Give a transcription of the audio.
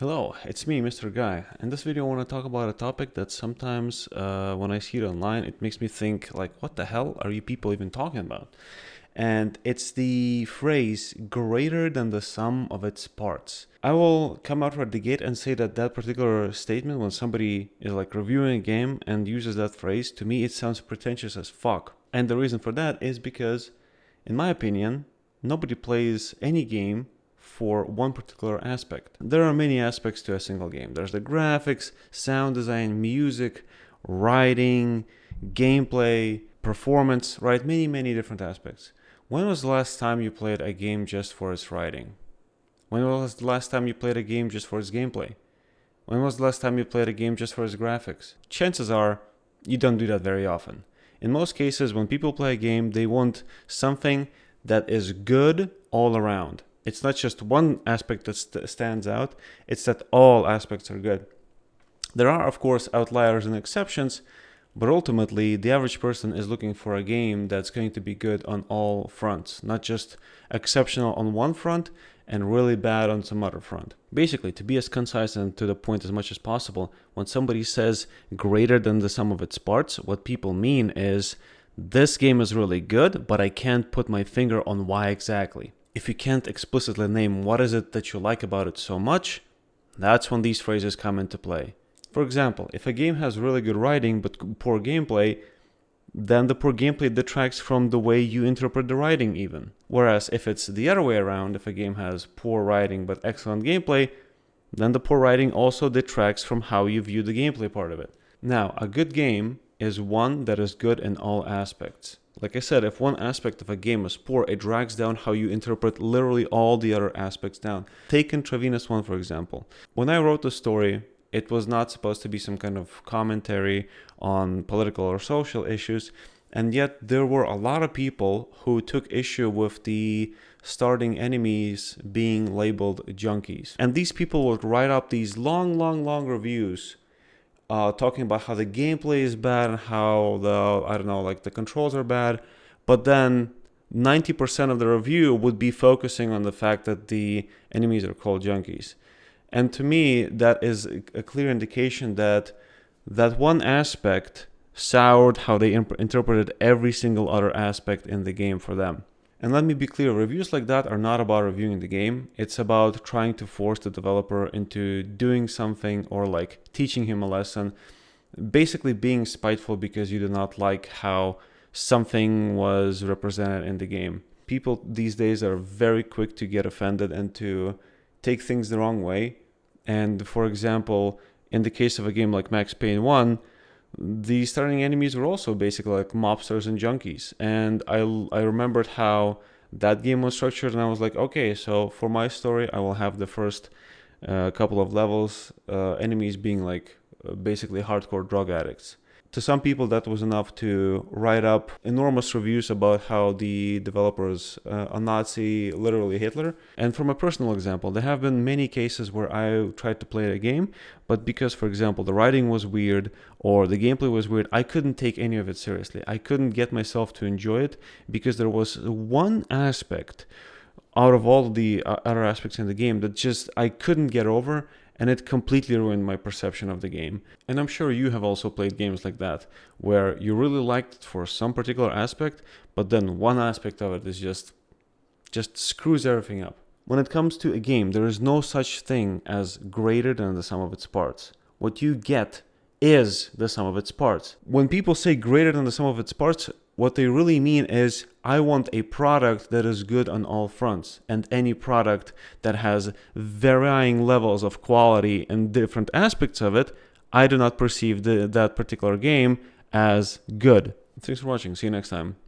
Hello, it's me, Mr. Guy. In this video, I want to talk about a topic that sometimes, when I see it online, it makes me think, like, what the hell are you people even talking about? And it's the phrase greater than the sum of its parts. I will come out right the gate and say that that particular statement, when somebody is like reviewing a game and uses that phrase, to me it sounds pretentious as fuck. And the reason for that is because, in my opinion, nobody plays any game for one particular aspect. There are many aspects to a single game. There's the graphics, sound design, music, writing, gameplay, performance, right? Many different aspects. When was the last time you played a game just for its writing? When was the last time you played a game just for its gameplay? When was the last time you played a game just for its graphics? Chances are you don't do that very often. In most cases, when people play a game, they want something that is good all around. It's not just one aspect that stands out, it's that all aspects are good. There are, of course, outliers and exceptions, but ultimately, the average person is looking for a game that's going to be good on all fronts, not just exceptional on one front and really bad on some other front. Basically, to be as concise and to the point as much as possible, when somebody says greater than the sum of its parts, what people mean is this game is really good, but I can't put my finger on why exactly. If you can't explicitly name what is it that you like about it so much, that's when these phrases come into play. For example, if a game has really good writing but poor gameplay, then the poor gameplay detracts from the way you interpret the writing even. Whereas if it's the other way around, if a game has poor writing but excellent gameplay, then the poor writing also detracts from how you view the gameplay part of it. Now, a good game is one that is good in all aspects. Like I said, if one aspect of a game is poor, it drags down how you interpret literally all the other aspects down. Take Intravenous 1, for example. When I wrote the story, it was not supposed to be some kind of commentary on political or social issues, and yet there were a lot of people who took issue with the starting enemies being labeled junkies. And these people would write up these long reviews talking about how the gameplay is bad and how the controls are bad, but then 90% of the review would be focusing on the fact that the enemies are called junkies. And to me, that is a clear indication that that one aspect soured how they interpreted every single other aspect in the game for them. And let me be clear, reviews like that are not about reviewing the game. It's about trying to force the developer into doing something or like teaching him a lesson. Basically being spiteful because you do not like how something was represented in the game. People these days are very quick to get offended and to take things the wrong way. And for example, in the case of a game like Max Payne 1, the starting enemies were also basically like mobsters and junkies. And I remembered how that game was structured, and I was like, okay, so for my story, I will have the first couple of levels, enemies being like basically hardcore drug addicts. To some people, that was enough to write up enormous reviews about how the developer is a Nazi, literally Hitler. And from a personal example, there have been many cases where I tried to play a game, but because, for example, the writing was weird or the gameplay was weird, I couldn't take any of it seriously. I couldn't get myself to enjoy it because there was one aspect out of all the other aspects in the game that just I couldn't get over, and it completely ruined my perception of the game. And I'm sure you have also played games like that, where you really liked it for some particular aspect, but then one aspect of it is just screws everything up. When it comes to a game, there is no such thing as greater than the sum of its parts. What you get is the sum of its parts. When people say greater than the sum of its parts, what they really mean is, I want a product that is good on all fronts, and any product that has varying levels of quality and different aspects of it, I do not perceive that particular game as good. Thanks for watching. See you next time.